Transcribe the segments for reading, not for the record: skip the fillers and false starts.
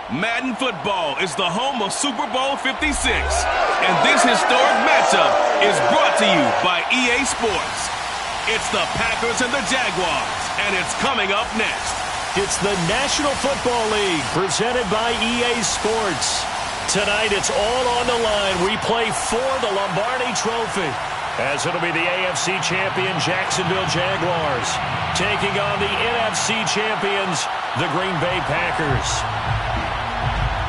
Madden Football is the home of Super Bowl 56, and this historic matchup is brought to you by EA Sports. It's the Packers and the Jaguars, and it's coming up next. It's the National Football League presented by EA Sports. Tonight it's all on the line. We play for the Lombardi Trophy, as it'll be the AFC champion Jacksonville Jaguars taking on the NFC champions, the Green Bay Packers.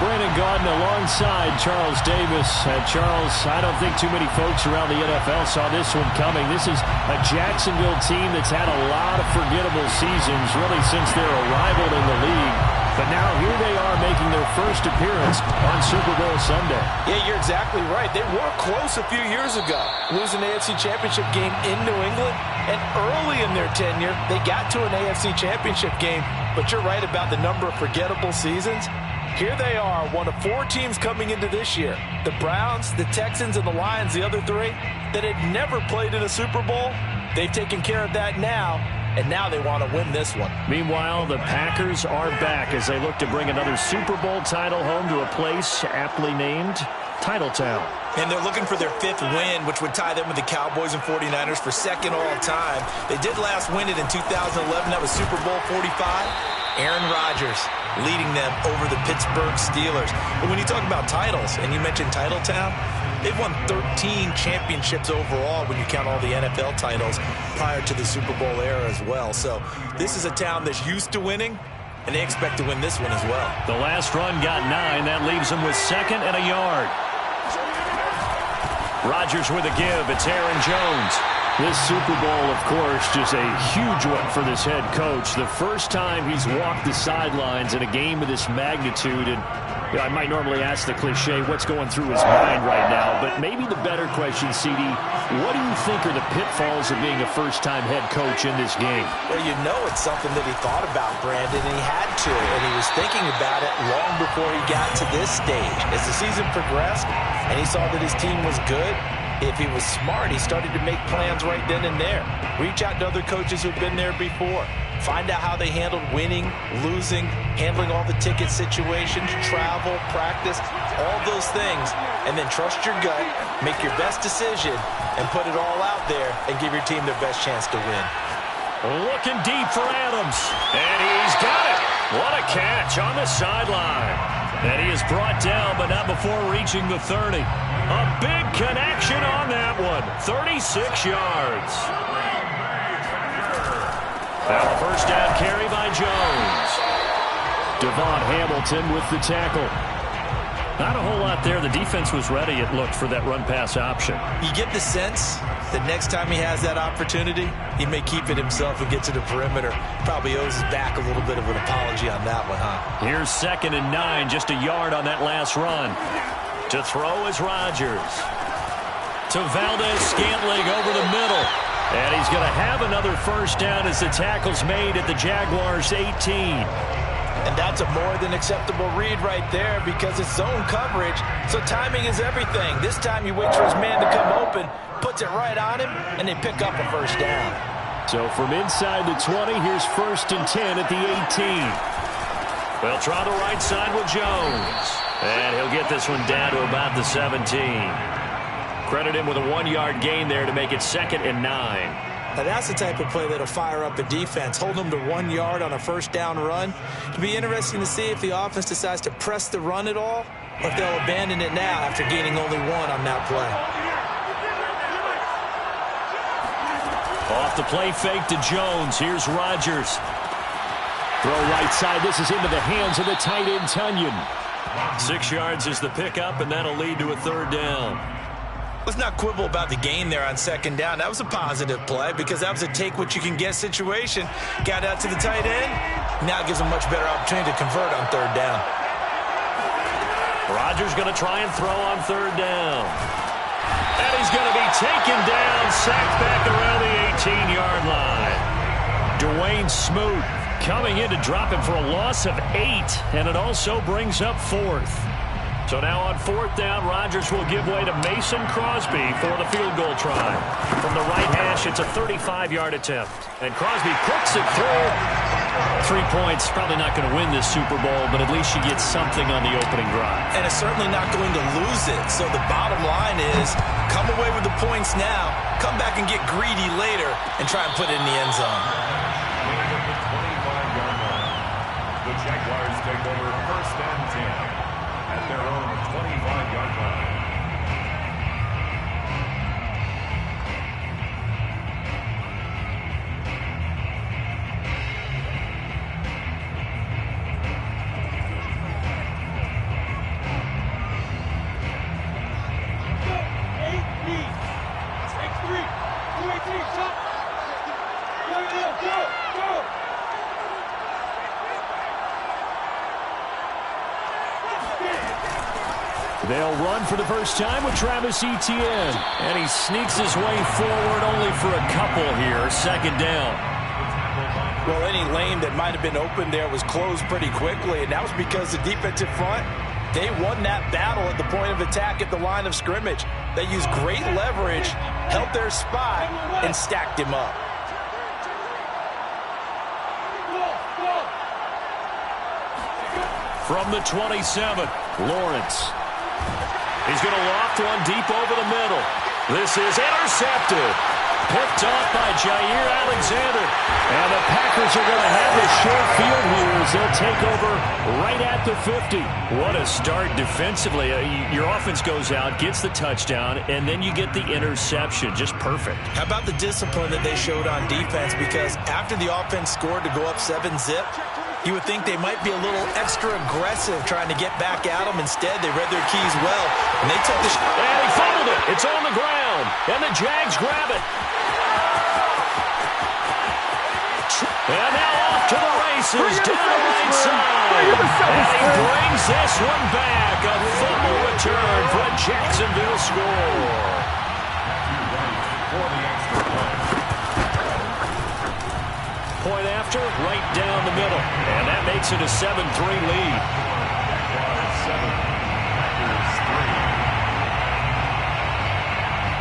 Brandon Gaudin alongside Charles Davis. Charles, I don't think too many folks around the NFL saw this one coming. This is a Jacksonville team that's had a lot of forgettable seasons, really since their arrival in the league. But now here they are making their first appearance on Super Bowl Sunday. Yeah, you're exactly right. They were close a few years ago, losing the AFC Championship game in New England. And early in their tenure, they got to an AFC Championship game. But you're right about the number of forgettable seasons. Here they are, one of four teams coming into this year. The Browns, the Texans, and the Lions, the other three, that had never played in a Super Bowl. They've taken care of that now, and now they want to win this one. Meanwhile, the Packers are back as they look to bring another Super Bowl title home to a place aptly named Titletown. And they're looking for their fifth win, which would tie them with the Cowboys and 49ers for second all time. They did last win it in 2011. That was Super Bowl 45. Aaron Rodgers leading them over the Pittsburgh Steelers. But when you talk about titles, and you mentioned Titletown, they've won 13 championships overall when you count all the NFL titles prior to the Super Bowl era as well. So this is a town that's used to winning, and they expect to win this one as well. The last run got 9. That leaves them with second and a yard. Rodgers with a give. It's Aaron Jones. This Super Bowl, of course, just a huge one for this head coach. The first time he's walked the sidelines in a game of this magnitude. And I might normally ask the cliche, what's going through his mind right now? But maybe the better question, CD, what do you think are the pitfalls of being a first-time head coach in this game? Well, you know it's something that he thought about, Brandon, and he had to. And he was thinking about it long before he got to this stage. As the season progressed and he saw that his team was good, if he was smart, he started to make plans right then and there. Reach out to other coaches who've been there before. Find out how they handled winning, losing, handling all the ticket situations, travel, practice, all those things. And then trust your gut, make your best decision, and put it all out there and give your team their best chance to win. Looking deep for Adams. And he's got it. What a catch on the sideline. And he is brought down, but not before reaching the 30. A big connection on that one. 36 yards. Now a first down carry by Jones. Devon Hamilton with the tackle. Not a whole lot there. The defense was ready, it looked, for that run-pass option. You get the sense that next time he has that opportunity, he may keep it himself and get to the perimeter. Probably owes his back a little bit of an apology on that one, huh? Here's 2nd and 9, just a yard on that last run. To throw is Rodgers. To Valdez-Scantling over the middle. And he's going to have another first down as the tackle's made at the Jaguars' 18. And that's a more than acceptable read right there because it's zone coverage, so timing is everything. This time you wait for his man to come open, puts it right on him, and they pick up a first down. So from inside the 20, here's 1st and 10 at the 18. They'll try the right side with Jones. And he'll get this one down to about the 17. Credit him with a 1-yard gain there to make it 2nd and 9. Now that's the type of play that'll fire up a defense. Hold them to 1 yard on a first down run. It'll be interesting to see if the offense decides to press the run at all, or if they'll abandon it now after gaining only 1 on that play. Off the play fake to Jones. Here's Rodgers. Throw right side. This is into the hands of the tight end, Tunyon. 6 yards is the pickup, and that'll lead to a 3rd down. Let's not quibble about the gain there on 2nd down. That was a positive play because that was a take-what-you-can-get situation. Got out to the tight end. Now it gives him a much better opportunity to convert on 3rd down. Rodgers going to try and throw on 3rd down. And he's going to be taken down, sacked back around the 18-yard line. Dwayne Smoot coming in to drop him for a loss of 8, and it also brings up 4th. So now on 4th down, Rodgers will give way to Mason Crosby for the field goal try. From the right hash, it's a 35-yard attempt. And Crosby puts it through. 3 points, probably not going to win this Super Bowl, but at least you get something on the opening drive. And it's certainly not going to lose it. So the bottom line is, come away with the points now, come back and get greedy later, and try and put it in the end zone. At the 25-yard line, the Jaguars take over 1st and 10 at their own 25-yard line. They'll run for the first time with Travis Etienne. And he sneaks his way forward only for a couple here. 2nd down. Well, any lane that might have been open there was closed pretty quickly, and that was because the defensive front, they won that battle at the point of attack at the line of scrimmage. They used great leverage, held their spot, and stacked him up. From the 27, Lawrence. He's going to loft one deep over the middle. This is intercepted. Picked off by Jair Alexander. And the Packers are going to have a short field here as they'll take over right at the 50. What a start defensively. Your offense goes out, gets the touchdown, and then you get the interception. Just perfect. How about the discipline that they showed on defense? Because after the offense scored to go up 7-zip, you would think they might be a little extra aggressive trying to get back at them. Instead, they read their keys well, and they took the shot. And he fumbled it. It's on the ground, and the Jags grab it. And now off to the races, down the right side. And he brings this one back. A fumble return for a Jacksonville score. Point after, right down the middle. And that makes it a 7-3 lead.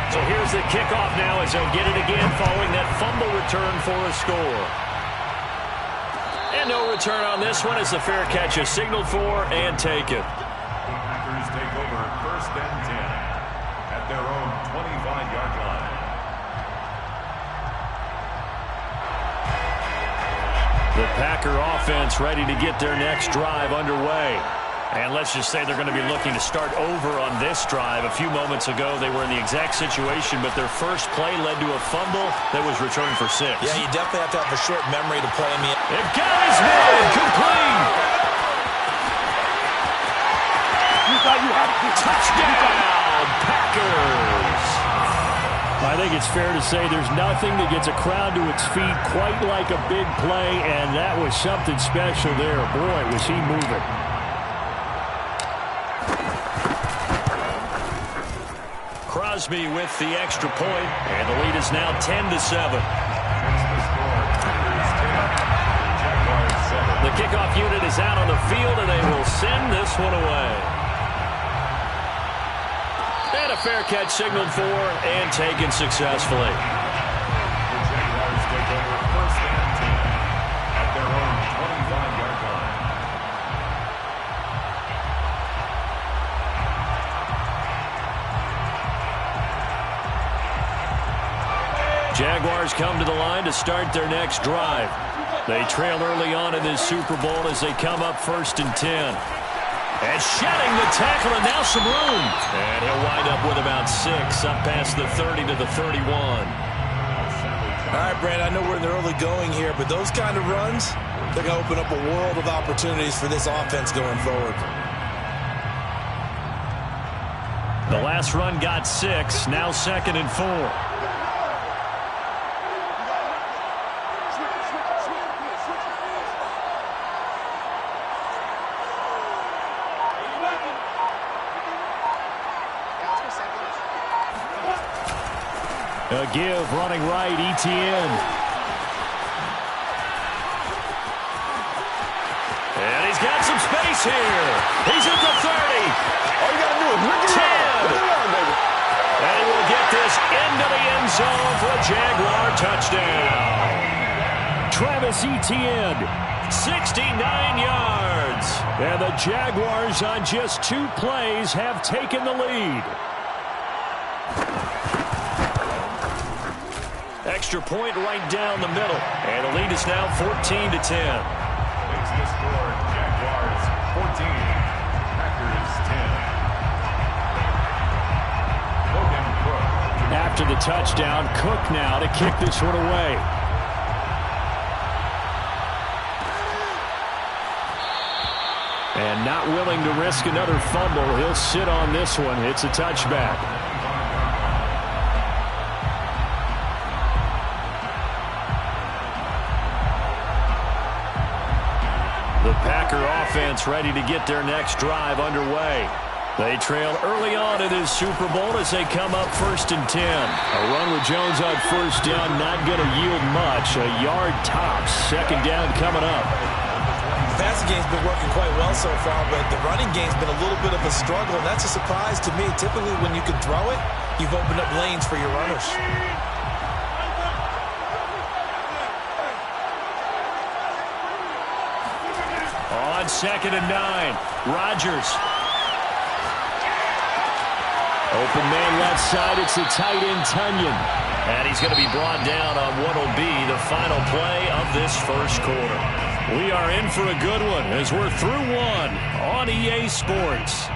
So here's the kickoff now as they'll get it again following that fumble return for a score. And no return on this one as the fair catch is signaled for and taken. The Packers take over 1st and 10 at their own 25-yard line. The Packer offense ready to get their next drive underway. And let's just say they're going to be looking to start over on this drive. A few moments ago, they were in the exact situation, but their first play led to a fumble that was returned for 6. Yeah, you definitely have to have a short memory to play in the... They've got his man, complete! Touchdown, Packers! I think it's fair to say there's nothing that gets a crowd to its feet quite like a big play, and that was something special there. Boy, was he moving. Crosby with the extra point, and the lead is now 10-7. The kickoff unit is out on the field, and they will send this one away. And a fair catch signaled for and taken successfully. The Jaguars take over 1st and 10 at their own 25-yard line. Jaguars come to the line to start their next drive. They trail early on in this Super Bowl as they come up 1st and 10. And shedding the tackle, and now some room. And he'll wind up with about 6 up past the 30 to the 31. All right, Brand, I know we're in the early going here, but those kind of runs, they're going to open up a world of opportunities for this offense going forward. The last run got 6, now 2nd and 4. A give, running right, Etienne. And he's got some space here. He's at the 30. All you got to do is look it up, baby. And he will get this into the end zone for a Jaguar touchdown. Travis Etienne, 69 yards. And the Jaguars on just 2 plays have taken the lead. Extra point right down the middle. And the lead is now 14-10. Makes the score Jaguars 14, Packers 10. Logan Cook. After the touchdown, Cook now to kick this one away. And not willing to risk another fumble, he'll sit on this one. It's a touchback. The Packer offense ready to get their next drive underway. They trail early on in this Super Bowl as they come up 1st and 10. A run with Jones on 1st down, not going to yield much. A yard tops. 2nd down coming up. The passing game's been working quite well so far, but the running game's been a little bit of a struggle, and that's a surprise to me. Typically, when you can throw it, you've opened up lanes for your runners. On 2nd and 9, Rodgers. Open man left side, it's the tight end Tunyon. And he's going to be brought down on what will be the final play of this first quarter. We are in for a good one as we're through one on EA Sports.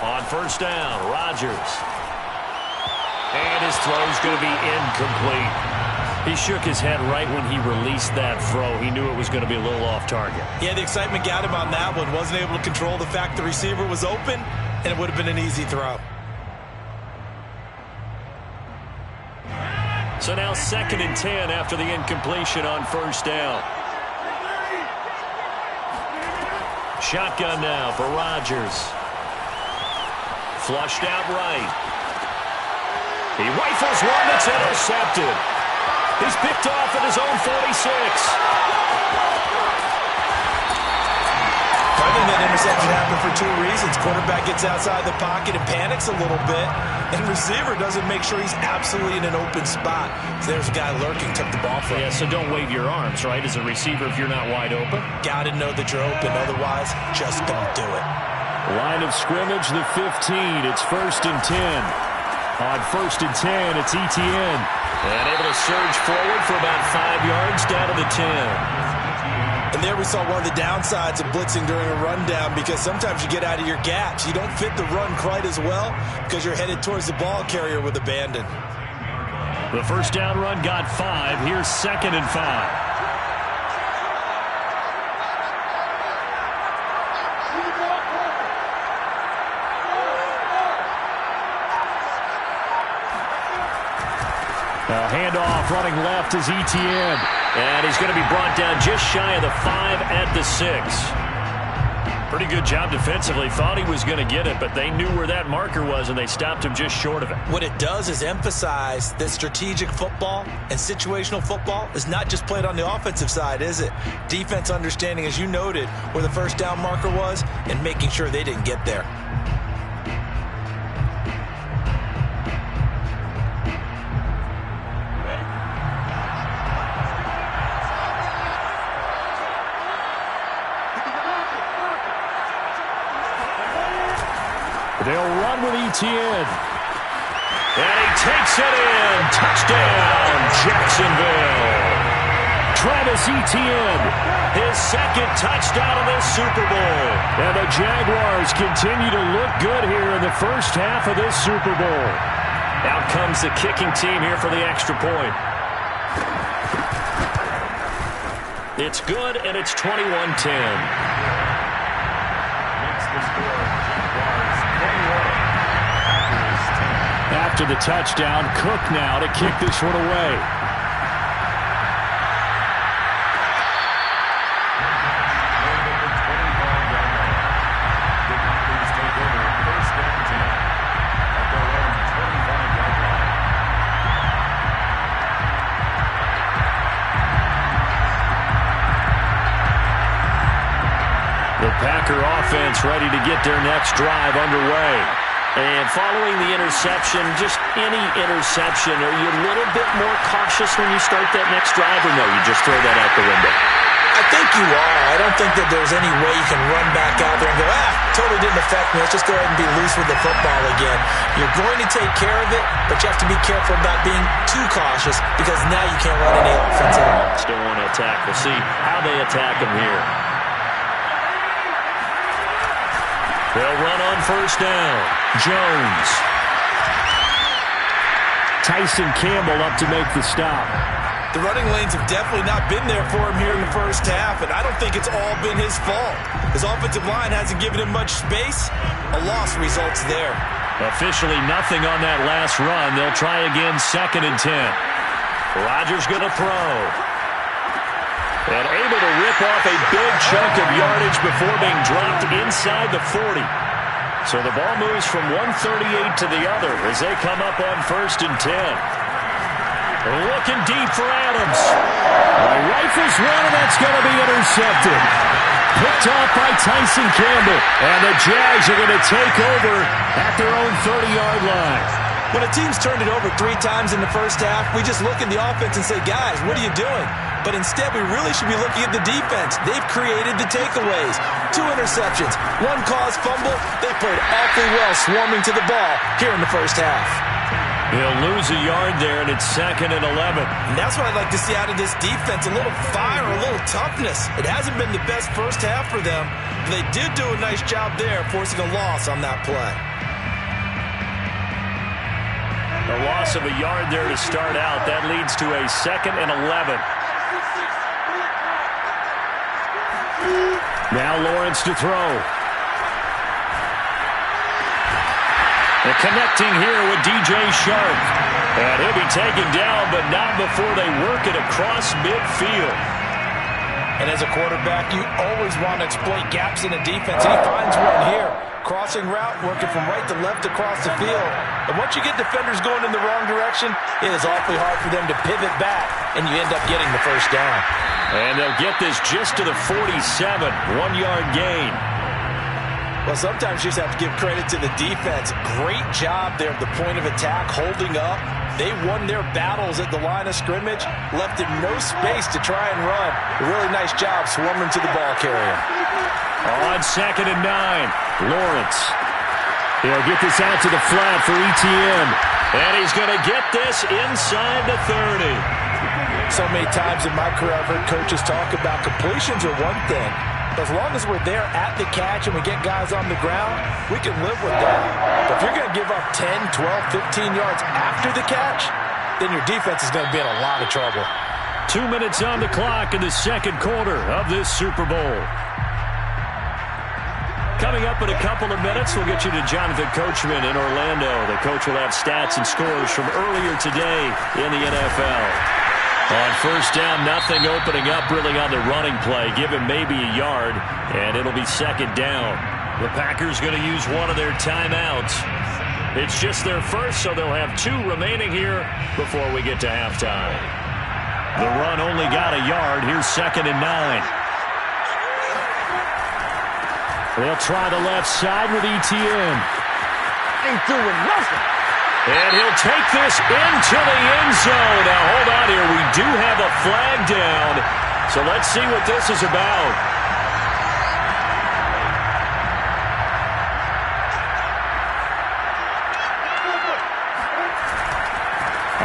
On 1st down, Rodgers. And his throw is going to be incomplete. He shook his head right when he released that throw. He knew it was going to be a little off target. Yeah, the excitement got him on that one. Wasn't able to control the fact the receiver was open, and it would have been an easy throw. So now 2nd and 10 after the incompletion on 1st down. Shotgun now for Rodgers. Flushed out right. He rifles one that's intercepted. He's picked off at his own 46. I think that interception happened for 2 reasons. Quarterback gets outside the pocket and panics a little bit, and receiver doesn't make sure he's absolutely in an open spot. So there's a guy lurking, took the ball from him. Yeah, so don't wave your arms, right, as a receiver if you're not wide open. Got to know that you're open. Otherwise, just don't do it. Line of scrimmage, the 15. It's 1st and 10. On 1st and 10, it's Etienne. And able to surge forward for about 5 yards down to the 10. And there we saw one of the downsides of blitzing during a rundown, because sometimes you get out of your gaps. You don't fit the run quite as well because you're headed towards the ball carrier with abandon. The 1st down run got 5. Here's 2nd and 5. Handoff running left is Etienne. And he's going to be brought down just shy of the 5 at the 6. Pretty good job defensively. Thought he was going to get it, but they knew where that marker was, and they stopped him just short of it. What it does is emphasize that strategic football and situational football is not just played on the offensive side, is it? Defense understanding, as you noted, where the 1st down marker was and making sure they didn't get there. They'll run with Etienne. And he takes it in. Touchdown, Jacksonville. Travis Etienne, his 2nd touchdown of this Super Bowl. And the Jaguars continue to look good here in the first half of this Super Bowl. Out comes the kicking team here for the extra point. It's good, and it's 21-10. After the touchdown, Cook now to kick this one away. The Packer offense ready to get their next drive underway. And And following the interception, just any interception, are you a little bit more cautious when you start that next drive, or no, you just throw that out the window? I think you are. I don't think that there's any way you can run back out there and go, totally didn't affect me. Let's just go ahead and be loose with the football again. You're going to take care of it, but you have to be careful about being too cautious because now you can't run any offense at all. Still want to attack. We'll see how they attack him here. They'll run on first down. Jones. Tyson Campbell up to make the stop. The running lanes have definitely not been there for him here in the first half, and I don't think it's all been his fault. His offensive line hasn't given him much space. A loss results there. Officially nothing on that last run. They'll try again, 2nd and 10. Rodgers going to throw. And able to rip off a big chunk of yardage before being dropped inside the 40. So the ball moves from 138 to the other as they come up on 1st and 10. Looking deep for Adams. Rifles one, and that's going to be intercepted. Picked off by Tyson Campbell. And the Jags are going to take over at their own 30-yard line. When a team's turned it over 3 times in the first half, we just look at the offense and say, guys, what are you doing? But instead, we really should be looking at the defense. They've created the takeaways. 2 interceptions, 1 caused fumble. They played awfully well swarming to the ball here in the first half. He'll lose a yard there, and it's 2nd and 11. And that's what I'd like to see out of this defense, a little fire, a little toughness. It hasn't been the best first half for them. But they did do a nice job there, forcing a loss on that play. A loss of a yard there to start out. That leads to a 2nd and 11. Now Lawrence to throw. And connecting here with DJ Shark. And he'll be taken down, but not before they work it across midfield. And as a quarterback, you always want to exploit gaps in the defense. And he finds one here. Crossing route, working from right to left across the field. And once you get defenders going in the wrong direction, it is awfully hard for them to pivot back, and you end up getting the first down. And they'll get this just to the 47, 1-yard gain. Well, sometimes you just have to give credit to the defense. Great job there at the point of attack, holding up. They won their battles at the line of scrimmage, left him no space to try and run. A really nice job swarming to the ball carrier. On 2nd and 9, Lawrence. He'll get this out to the flat for Etienne. And he's going to get this inside the 30. So many times in my career, I've heard coaches talk about completions are one thing. As long as we're there at the catch and we get guys on the ground, we can live with that. But if you're going to give up 10, 12, 15 yards after the catch, then your defense is going to be in a lot of trouble. 2 minutes on the clock in the second quarter of this Super Bowl. Coming up in a couple of minutes, we'll get you to Jonathan Coachman in Orlando. The coach will have stats and scores from earlier today in the NFL. On first down, nothing opening up really on the running play. Give him maybe a yard, and it'll be 2nd down. The Packers going to use one of their timeouts. It's just their first, so they'll have 2 remaining here before we get to halftime. The run only got a yard. Here's 2nd and 9. They'll try the left side with Etienne. Ain't doing nothing. And he'll take this into the end zone. Now, hold on here. We do have a flag down. So let's see what this is about.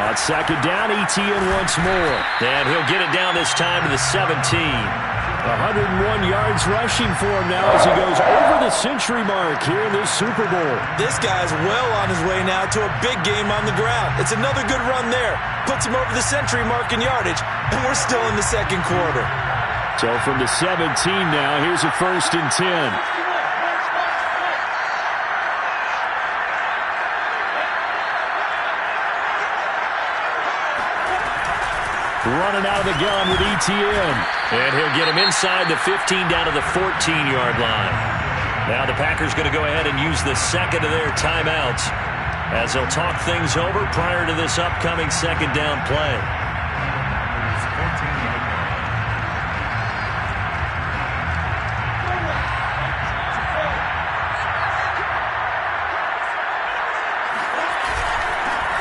On 2nd down, Etienne once more. And he'll get it down this time to the 17. 101 yards rushing for him now as he goes over the century mark here in this Super Bowl. This guy's well on his way now to a big game on the ground. It's another good run there. Puts him over the century mark in yardage, and we're still in the second quarter. So from the 17 now, here's a 1st and 10. Running out of the gun with Etienne. And he'll get him inside the 15 down to the 14-yard line. Now the Packers going to go ahead and use the second of their timeouts as they'll talk things over prior to this upcoming 2nd down play.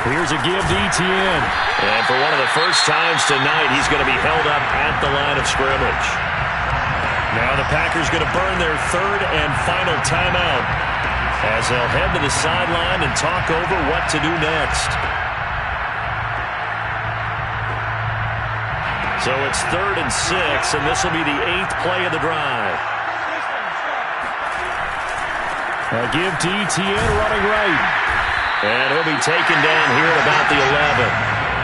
Here's a give to Etienne. And for one of the first times tonight, he's going to be held up at the line of scrimmage. Now the Packers going to burn their third and final timeout as they'll head to the sideline and talk over what to do next. So it's 3rd and 6, and this will be the 8th play of the drive. A give to Etienne running right. And he'll be taken down here at about the 11.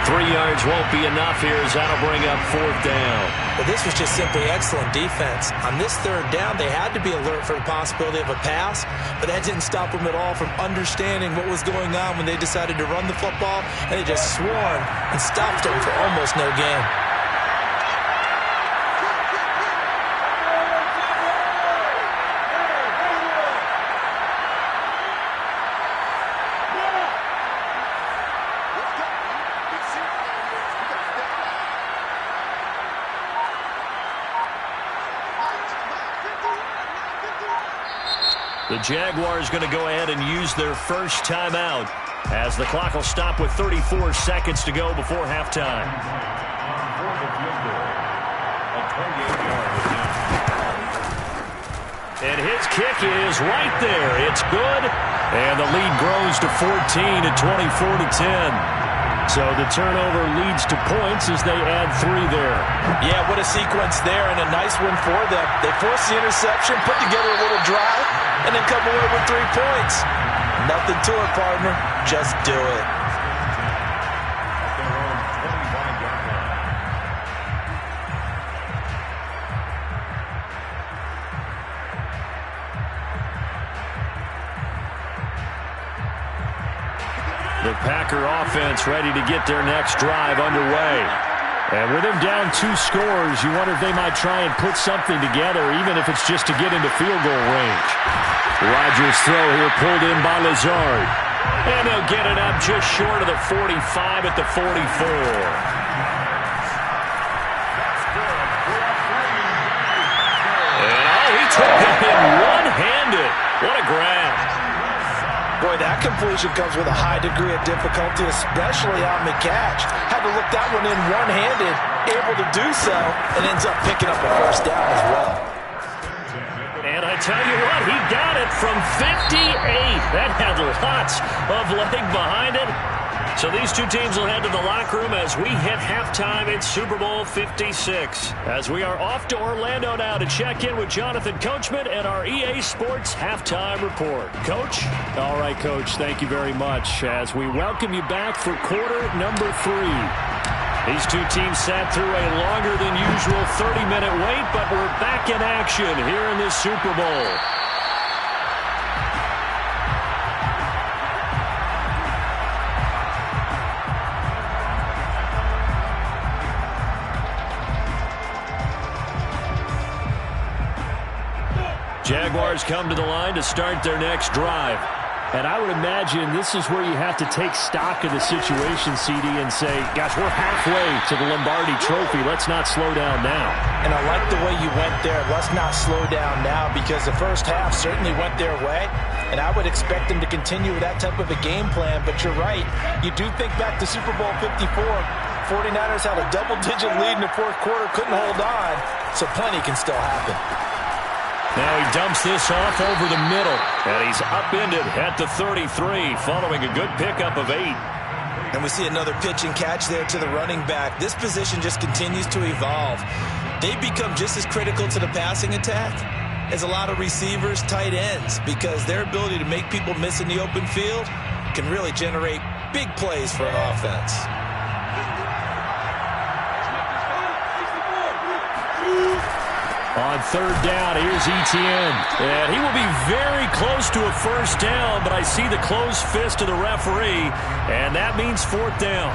3 yards won't be enough here as that'll bring up 4th down. But this was just simply excellent defense. On this 3rd down, they had to be alert for the possibility of a pass, but that didn't stop them at all from understanding what was going on when they decided to run the football, and they just swarmed and stopped them for almost no gain. The Jaguars going to go ahead and use their first timeout as the clock will stop with 34 seconds to go before halftime. For the field goal, a 28-yard attempt. And his kick is right there. It's good. And the lead grows to 14 at 24-10. So the turnover leads to points as they add 3 there. Yeah, what a sequence there, and a nice one for them. They forced the interception, put together a little drive, and then come away with 3 points. Nothing to it, partner. Just do it. At their own 25-yard line. The Packer offense ready to get their next drive underway. And with them down 2 scores, you wonder if they might try and put something together, even if it's just to get into field goal range. Rodgers' throw here pulled in by Lazard. And they'll get it up just short of the 45 at the 44. And he took it in one-handed. What a grab. Boy, that completion comes with a high degree of difficulty, especially on the catch. Had to look that one in one-handed, able to do so, and ends up picking up a first down as well. And I tell you what, he got it from 58. That had lots of leg behind it. So these two teams will head to the locker room as we hit halftime in Super Bowl 56. As we are off to Orlando now to check in with Jonathan Coachman and our EA Sports Halftime Report. Coach? All right, Coach, thank you very much. As we welcome you back for quarter number 3. These two teams sat through a longer than usual 30-minute wait, but we're back in action here in this Super Bowl. Jaguars come to the line to start their next drive. And I would imagine this is where you have to take stock of the situation, CD, and say, gosh, we're halfway to the Lombardi Trophy. Let's not slow down now. And I like the way you went there. Let's not slow down now, because the first half certainly went their way. And I would expect them to continue with that type of a game plan. But you're right. You do think back to Super Bowl 54. 49ers had a double-digit lead in the fourth quarter, couldn't hold on. So plenty can still happen. Now he dumps this off over the middle, and he's upended at the 33 following a good pickup of 8. And we see another pitch and catch there to the running back. This position just continues to evolve. They become just as critical to the passing attack as a lot of receivers, tight ends, because their ability to make people miss in the open field can really generate big plays for an offense. On third down, here's Etienne. And he will be very close to a first down, but I see the closed fist of the referee, and that means fourth down.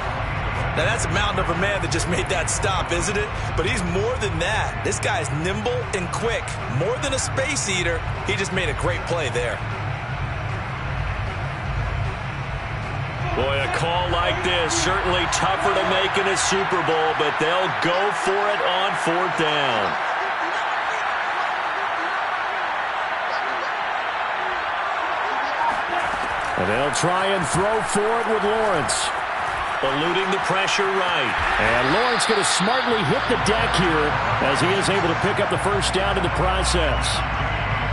Now, that's a mountain of a man that just made that stop, isn't it? But he's more than that. This guy's nimble and quick. More than a space eater, he just made a great play there. Boy, a call like this, certainly tougher to make in a Super Bowl, but they'll go for it on fourth down. And they'll try and throw for it with Lawrence. Eluding the pressure right. And Lawrence going to smartly hit the deck here as he is able to pick up the first down in the process.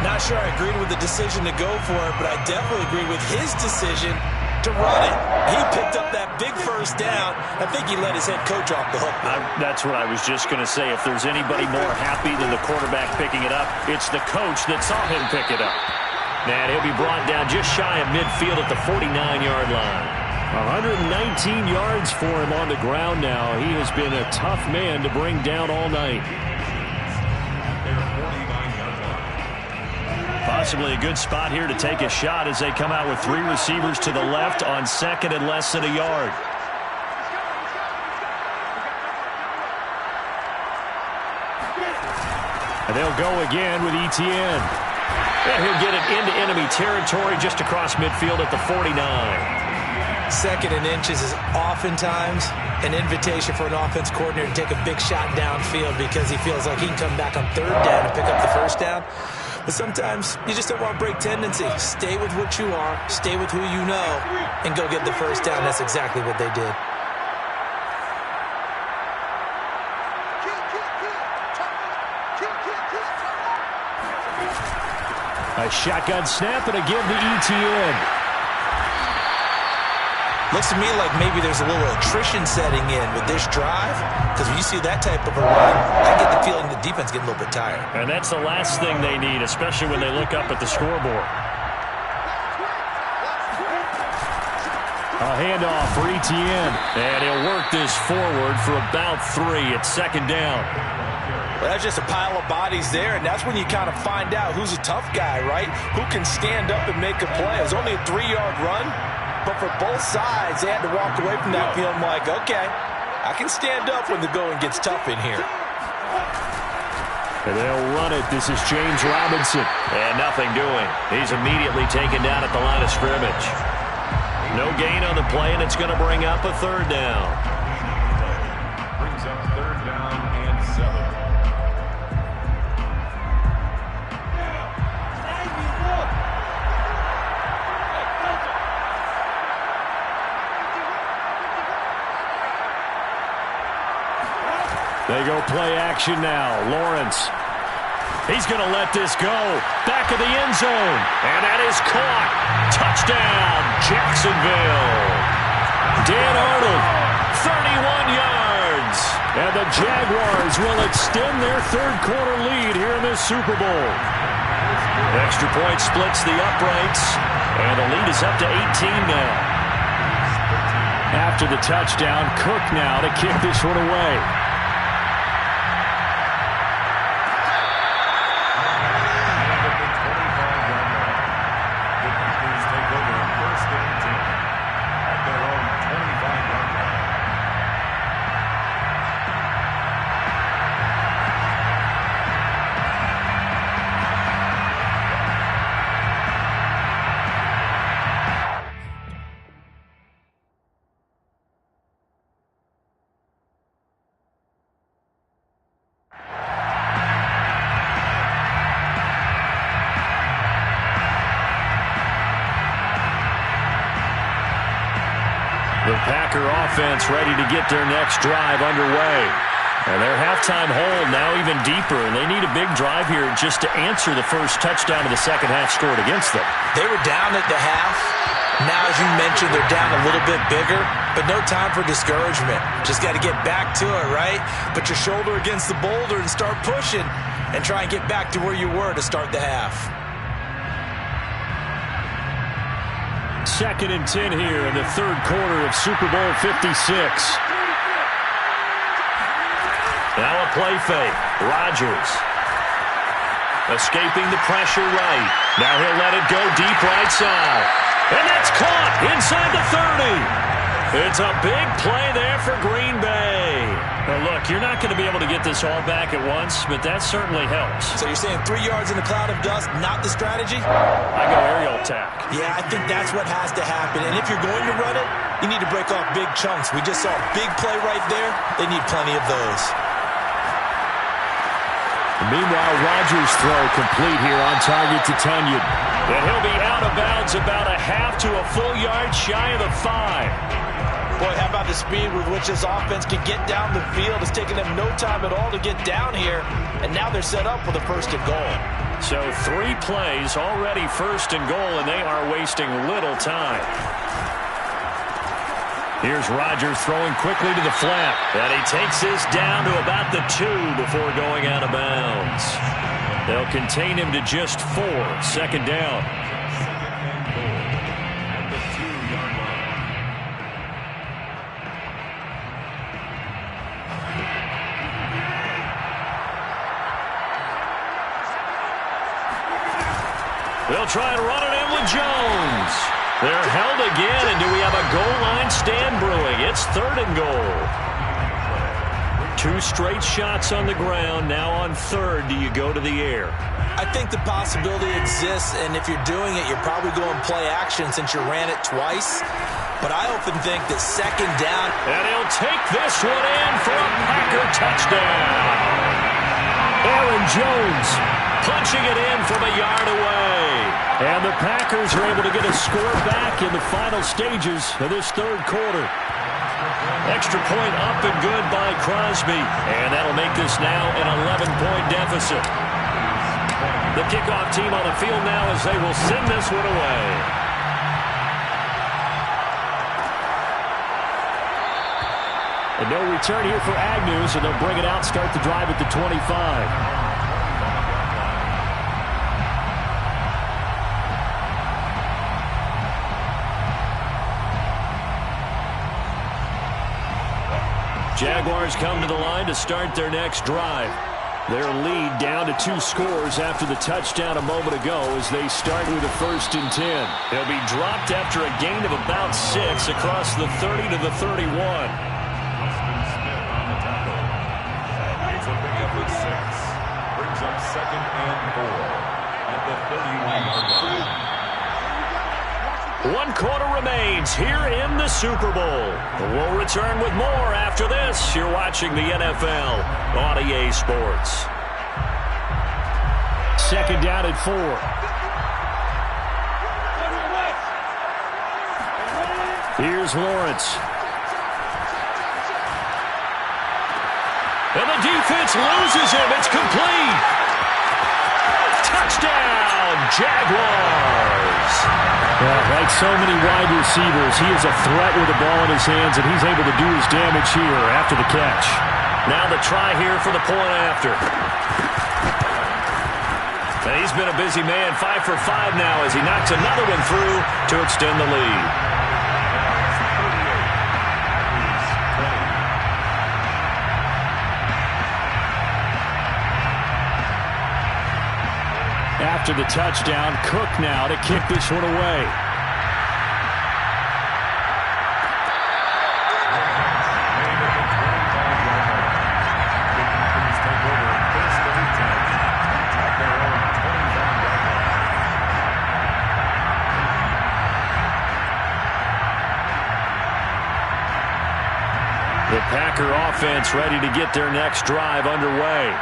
Not sure I agreed with the decision to go for it, but I definitely agree with his decision to run it. He picked up that big first down. I think he let his head coach off the hook. That's what I was just going to say. If there's anybody more happy than the quarterback picking it up, it's the coach that saw him pick it up. And he'll be brought down just shy of midfield at the 49-yard line. 119 yards for him on the ground now. He has been a tough man to bring down all night. Possibly a good spot here to take a shot as they come out with 3 receivers to the left on second and less than a yard. And they'll go again with Etienne. And he'll get it into enemy territory just across midfield at the 49. Second and inches is oftentimes an invitation for an offense coordinator to take a big shot downfield because he feels like he can come back on third down and pick up the first down. But sometimes you just don't want to break tendency. Stay with what you are, stay with who you know, and go get the first down. That's exactly what they did. A shotgun snap and a give to Etienne. Looks to me like maybe there's a little attrition setting in with this drive, because when you see that type of a run, I get the feeling the defense getting a little bit tired. And that's the last thing they need, especially when they look up at the scoreboard. A handoff for Etienne, and he'll work this forward for about 3 at second down. Well, that's just a pile of bodies there, and that's when you kind of find out who's a tough guy, right? Who can stand up and make a play. It was only a 3-yard run. But for both sides, they had to walk away from that feeling like, okay, I can stand up when the going gets tough in here. And they'll run it. This is James Robinson. And nothing doing. He's immediately taken down at the line of scrimmage. No gain on the play, and it's going to bring up a third down. Brings up third down and 7. They go play action now. Lawrence. He's going to let this go. Back of the end zone. And that is caught. Touchdown, Jacksonville. Dan Arnold, 31 yards. And the Jaguars will extend their third-quarter lead here in the Super Bowl. Extra point splits the uprights. And the lead is up to 18 now. After the touchdown, Cook now to kick this one away. The Packer offense ready to get their next drive underway. And their halftime hole now even deeper, and they need a big drive here just to answer the first touchdown of the second half scored against them. They were down at the half. Now, as you mentioned, they're down a little bit bigger, but no time for discouragement. Just got to get back to it, right? Put your shoulder against the boulder and start pushing and try and get back to where you were to start the half. Second and 10 here in the third quarter of Super Bowl 56. Now a play fake. Rodgers. Escaping the pressure right. Now he'll let it go deep right side. And that's caught inside the 30. It's a big play there for Green Bay. Now look, you're not going to be able to get this all back at once, but that certainly helps. So you're saying 3 yards in a cloud of dust, not the strategy? I go aerial attack. Yeah, I think that's what has to happen. And if you're going to run it, you need to break off big chunks. We just saw a big play right there. They need plenty of those. Meanwhile, Rodgers' throw complete here on target to Tunyon. And he'll be out of bounds about a half to a full yard shy of the 5. Boy, how about the speed with which this offense can get down the field? It's taken them no time at all to get down here, and now they're set up for the 1st and goal. So 3 plays already 1st and goal, and they are wasting little time. Here's Rodgers throwing quickly to the flat, and he takes this down to about the 2 before going out of bounds. They'll contain him to just 4, 2nd down. They'll try and run it in with Jones. They're held again, and do we have a goal line stand brewing? It's 3rd and goal. 2 straight shots on the ground. Now on 3rd, do you go to the air? I think the possibility exists, and if you're doing it, you're probably going play action since you ran it twice. But I often think that 2nd down. And he'll take this one in for a Packer touchdown. Aaron Jones punching it in from a yard away. And the Packers are able to get a score back in the final stages of this 3rd quarter. Extra point up and good by Crosby. And that'll make this now an 11-point deficit. The kickoff team on the field now as they will send this one away. And no return here for Agnew, so they'll bring it out, start the drive at the 25. Jaguars come to the line to start their next drive. Their lead down to 2 scores after the touchdown a moment ago as they start with a 1st and 10. They'll be dropped after a gain of about 6 across the 30 to the 31. It's a big up with 6. Brings up 2nd and 4 at the 31-yard line. 1 quarter remains here in the Super Bowl. We'll return with more after this. You're watching the NFL on EA Sports. 2nd down at 4. Here's Lawrence. And the defense loses him. It's complete. Touchdown, Jaguars. Like so many wide receivers, he is a threat with the ball in his hands, and he's able to do his damage here after the catch. Now the try here for the point after. And he's been a busy man, 5 for 5 now as he knocks another one through to extend the lead. After the touchdown, Cook now to kick this one away. The Packer offense ready to get their next drive underway.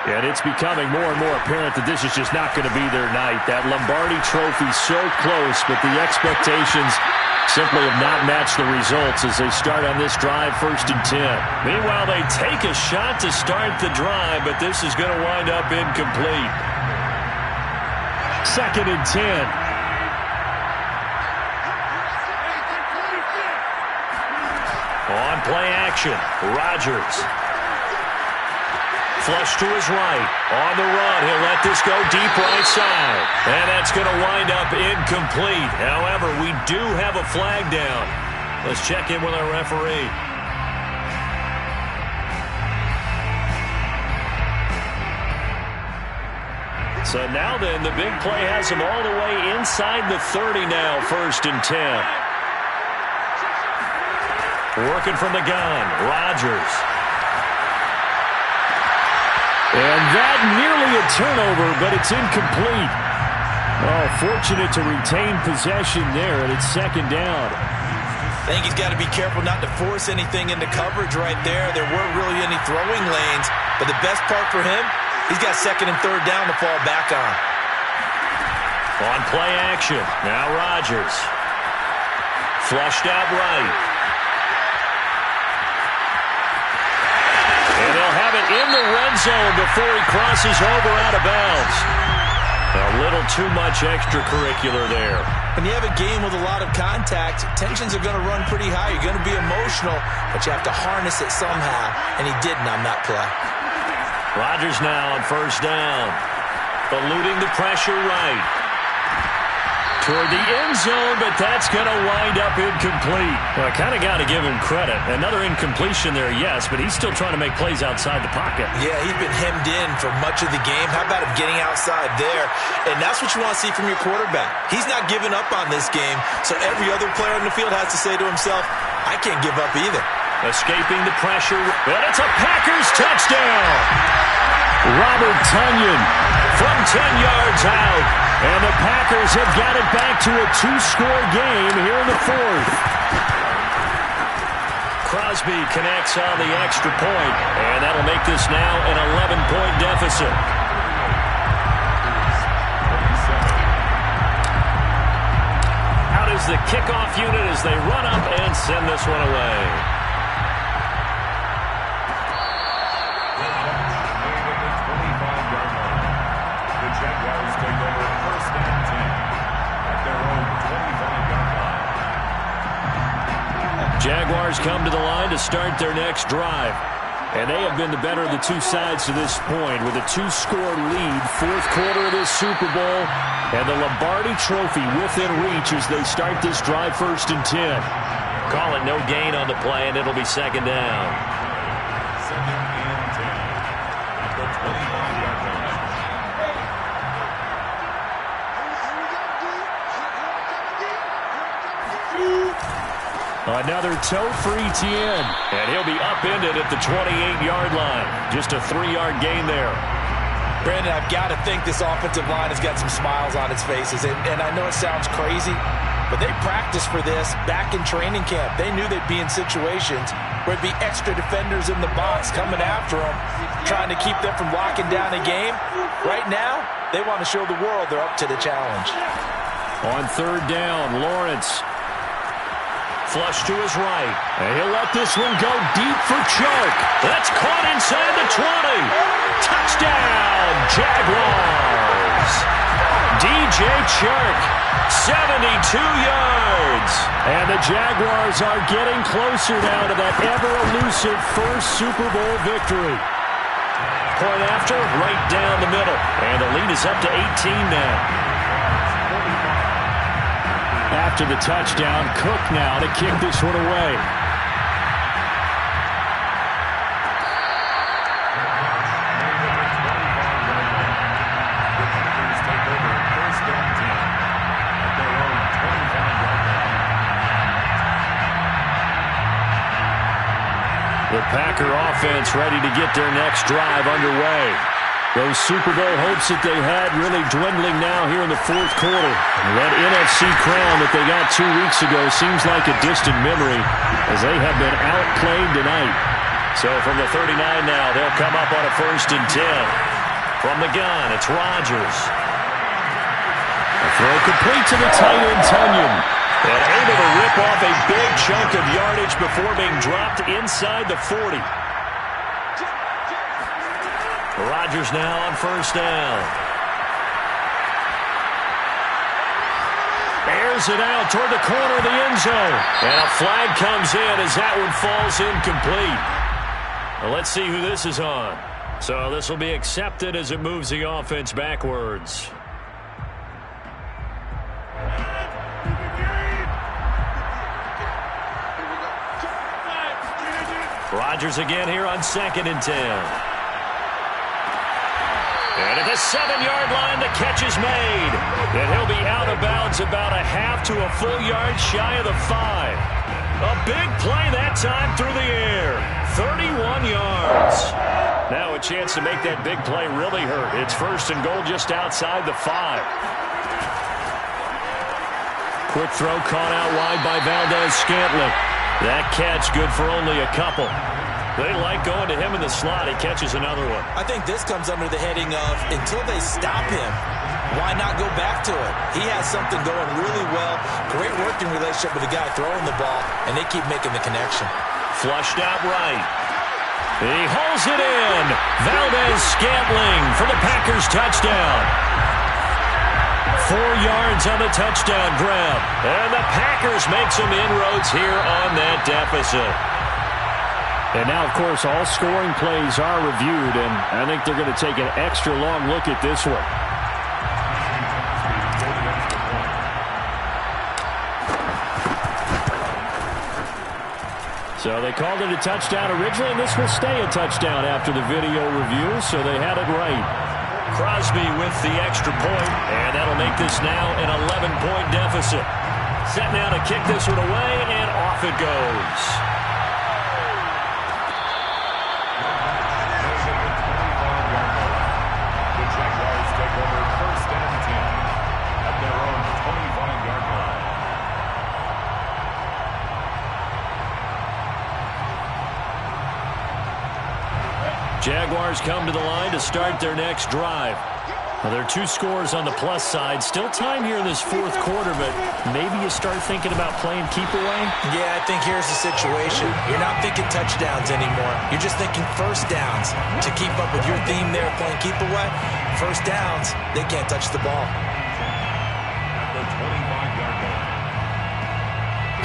And it's becoming more and more apparent that this is just not going to be their night. That Lombardi Trophy so close, but the expectations simply have not matched the results as they start on this drive 1st and 10. Meanwhile, they take a shot to start the drive, but this is going to wind up incomplete. 2nd and 10. On play action, Rodgers. Flush to his right. On the run, he'll let this go deep right side. And that's going to wind up incomplete. However, we do have a flag down. Let's check in with our referee. So now then, the big play has him all the way inside the 30 now, 1st and 10. Working from the gun, Rodgers. And that nearly a turnover, but it's incomplete. Oh, fortunate to retain possession there, and it's 2nd down. I think he's got to be careful not to force anything into coverage right there. There weren't really any throwing lanes, but the best part for him, he's got 2nd and 3rd down to fall back on. On play action. Now Rodgers. Flushed out right. And they'll have it in the red zone before he crosses over out of bounds. A little too much extracurricular there. When you have a game with a lot of contact, tensions are going to run pretty high. You're going to be emotional, but you have to harness it somehow, and he didn't on that play. Rodgers now on first down. Eluding the pressure right. Toward the end zone, but that's going to wind up incomplete. Well, I kind of got to give him credit. Another incompletion there, yes, but he's still trying to make plays outside the pocket. Yeah, he's been hemmed in for much of the game. How about him getting outside there? And that's what you want to see from your quarterback. He's not giving up on this game, so every other player on the field has to say to himself, I can't give up either. Escaping the pressure, but it's a Packers touchdown. Robert Tonyan from 10 yards out. And the Packers have got it back to a two-score game here in the fourth. Crosby connects on the extra point, and that'll make this now an 11-point deficit. Out is the kickoff unit as they run up and send this one away. Jaguars come to the line to start their next drive. And they have been the better of the two sides to this point with a two-score lead, fourth quarter of this Super Bowl, and the Lombardi Trophy within reach as they start this drive 1st and 10. Call it no gain on the play, and it'll be second down. Second and 10 at the 25-yard line. Another toe for Etienne. And he'll be upended at the 28-yard line. Just a 3-yard gain there. Brandon, I've got to think this offensive line has got some smiles on its faces. And I know it sounds crazy, but they practiced for this back in training camp. They knew they'd be in situations where there'd be extra defenders in the box coming after them, trying to keep them from locking down a game. Right now, they want to show the world they're up to the challenge. On third down, Lawrence. Flush to his right. And he'll let this one go deep for Chark. That's caught inside the 20. Touchdown, Jaguars. DJ Chark, 72 yards. And the Jaguars are getting closer now to that ever-elusive first Super Bowl victory. Point after, right down the middle. And the lead is up to 18 now. After the touchdown, Cook now to kick this one away. The Packer offense ready to get their next drive underway. Those Super Bowl hopes that they had really dwindling now here in the fourth quarter. And that NFC crown that they got 2 weeks ago seems like a distant memory as they have been outplayed tonight. So from the 39 now, they'll come up on a 1st and 10. From the gun, it's Rodgers. A throw complete to the tight end, Tonyan. And able to rip off a big chunk of yardage before being dropped inside the 40. Rodgers now on first down. Airs it out toward the corner of the end zone. And a flag comes in as that one falls incomplete. Well, let's see who this is on. So this will be accepted as it moves the offense backwards. Rodgers again here on 2nd and 10. And at the 7-yard line, the catch is made. And he'll be out of bounds about a half to a full yard shy of the 5. A big play that time through the air. 31 yards. Now a chance to make that big play really hurt. It's 1st and goal just outside the 5. Quick throw caught out wide by Valdez Scantling. That catch good for only a couple. They like going to him in the slot. He catches another one. I think this comes under the heading of until they stop him, why not go back to it? He has something going really well. Great working relationship with the guy throwing the ball, and they keep making the connection. Flushed out right. He hauls it in. Valdez-Scantling for the Packers touchdown. 4 yards on the touchdown grab. And the Packers make some inroads here on that deficit. And now, of course, all scoring plays are reviewed, and I think they're going to take an extra long look at this one. So they called it a touchdown originally, and this will stay a touchdown after the video review, so they had it right. Crosby with the extra point, and that'll make this now an 11-point deficit. Set now to kick this one away, and off it goes. The Jaguars take over 1st and 10 at their own 25-yard line. Jaguars come to the line to start their next drive. Now, there are 2 scores on the plus side. Still time here in this 4th quarter, but maybe you start thinking about playing keep away? Yeah, I think here's the situation. You're not thinking touchdowns anymore. You're just thinking first downs. To keep up with your theme there, playing keep away, first downs, they can't touch the ball. At the 25-yard line.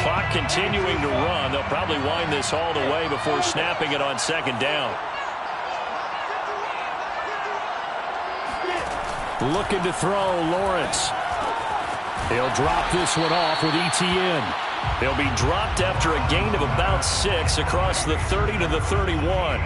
Clock continuing to run. They'll probably wind this all the way before snapping it on 2nd down. Looking to throw, Lawrence. He'll drop this one off with Etienne. He'll be dropped after a gain of about 6 across the 30 to the 31.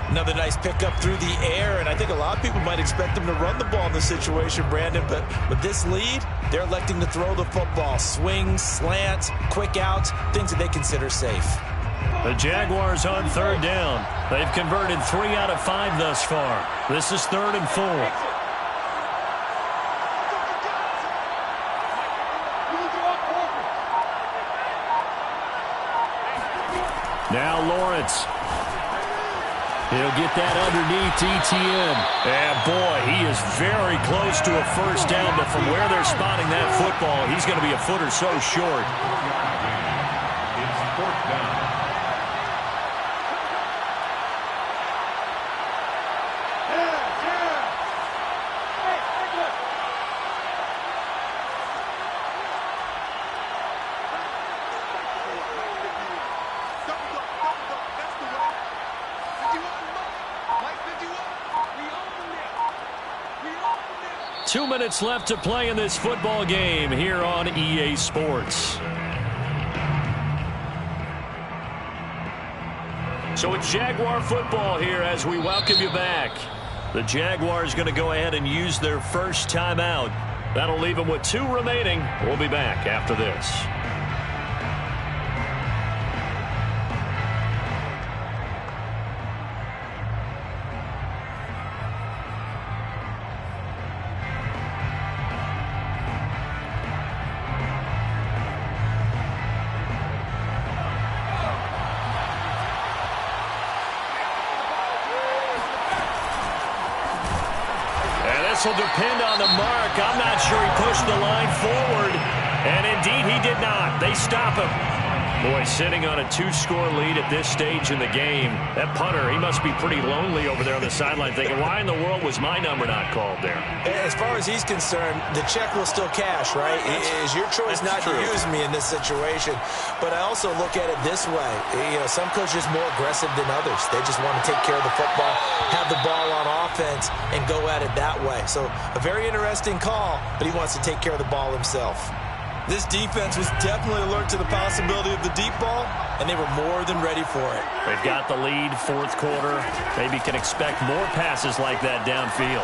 Another nice pickup through the air, and I think a lot of people might expect them to run the ball in this situation, Brandon, but with this lead, they're electing to throw the football. Swings, slants, quick outs, things that they consider safe. The Jaguars on 3rd down. They've converted 3 out of 5 thus far. This is 3rd and 4. Now Lawrence. He'll get that underneath Etienne. And boy, he is very close to a first down, but from where they're spotting that football, he's going to be a foot or so short. It's 4th down. Two minutes left to play in this football game here on EA Sports. So it's Jaguar football here as we welcome you back. The Jaguars going to go ahead and use their first timeout. That'll leave them with 2 remaining. We'll be back after this. This will depend on the mark. I'm not sure he pushed the line forward. And indeed, he did not. They stop him. Boy, sitting on a 2-score lead at this stage in the game. That punter, he must be pretty lonely over there on the sideline thinking, why in the world was my number not called there? As far as he's concerned, the check will still cash, right? It is your choice not to use me in this situation. But I also look at it this way. You know, some coaches are more aggressive than others. They just want to take care of the football, have the ball on offense, and go at it that way. So a very interesting call, but he wants to take care of the ball himself. This defense was definitely alert to the possibility of the deep ball, and they were more than ready for it. They've got the lead, 4th quarter. Maybe can expect more passes like that downfield.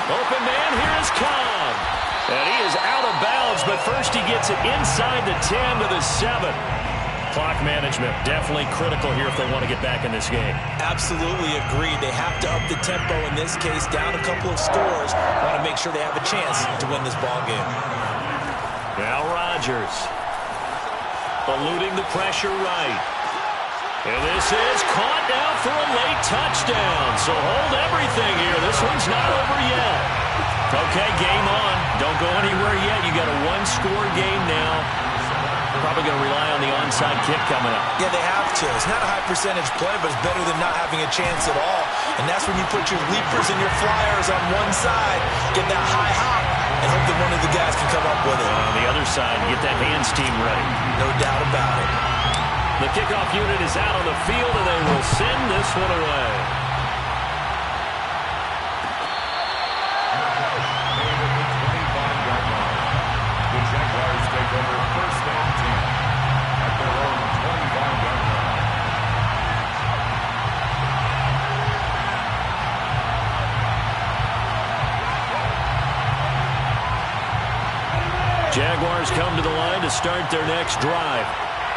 Open man, here is Cobb. And he is out of bounds, but first he gets it inside the 10 to the 7. Clock management definitely critical here if they want to get back in this game. Absolutely agreed. They have to up the tempo in this case, down a couple of scores. Want to make sure they have a chance to win this ball game. Now Rodgers. eluding the pressure right. And this is caught down for a late touchdown. So hold everything here. This one's not over yet. Okay, game on. Don't go anywhere yet. You got a one-score game now. Probably going to rely on the onside kick coming up. Yeah, they have to. It's not a high percentage play, but it's better than not having a chance at all. And that's when you put your leapers and your flyers on one side, get that high hop, and hope that one of the guys can come up with it. On the other side, get that hands team ready. No doubt about it. The kickoff unit is out on the field, and they will send this one away. The Jaguars take over first and 10 at their own 25-yard line. Jaguars come to the line to start their next drive.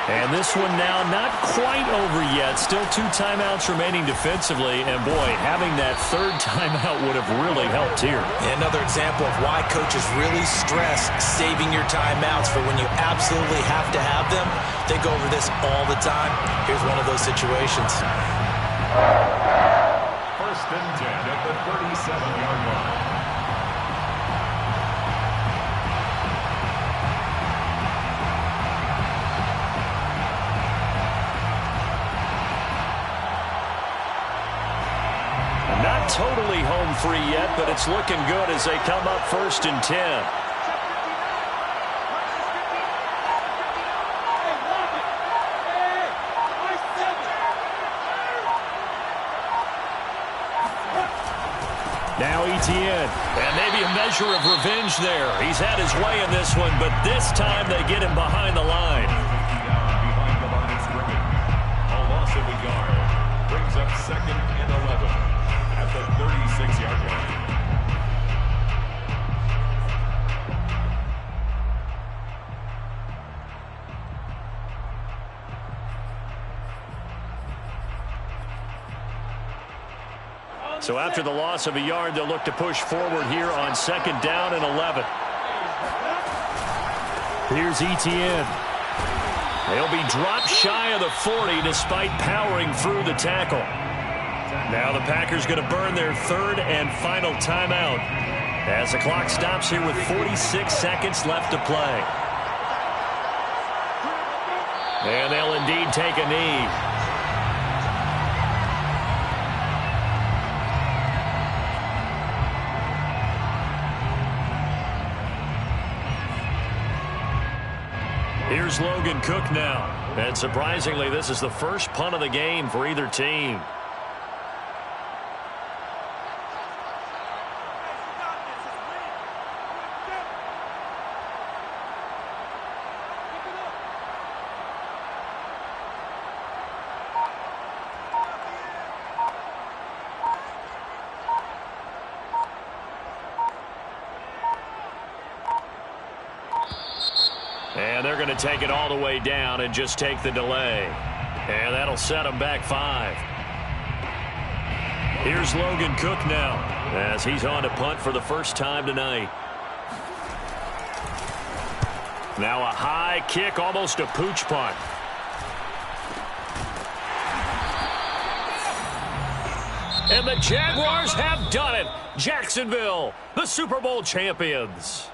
And this one now not quite over yet. Still 2 timeouts remaining defensively. And, boy, having that third timeout would have really helped here. Another example of why coaches really stress saving your timeouts for when you absolutely have to have them. They go over this all the time. Here's one of those situations. First and 10 at the 37-yard line. Not totally home free yet, but it's looking good as they come up first and 10. Now Etienne, and maybe a measure of revenge there. He's had his way in this one, but this time they get him behind the line. Behind the line of scrimmage. A loss of a yard brings up second and 11 at the 36-yard line. So after the loss of a yard, they'll look to push forward here on second down and 11. Here's Etienne. They'll be dropped shy of the 40 despite powering through the tackle. Now the Packers going to burn their third and final timeout as the clock stops here with 46 seconds left to play. And they'll indeed take a knee. Here's Logan Cook now. And surprisingly, this is the first punt of the game for either team. And they're going to take it all the way down and just take the delay. And that'll set them back 5. Here's Logan Cook now as he's on to punt for the first time tonight. Now a high kick, almost a pooch punt. And the Jaguars have done it. Jacksonville, the Super Bowl champions.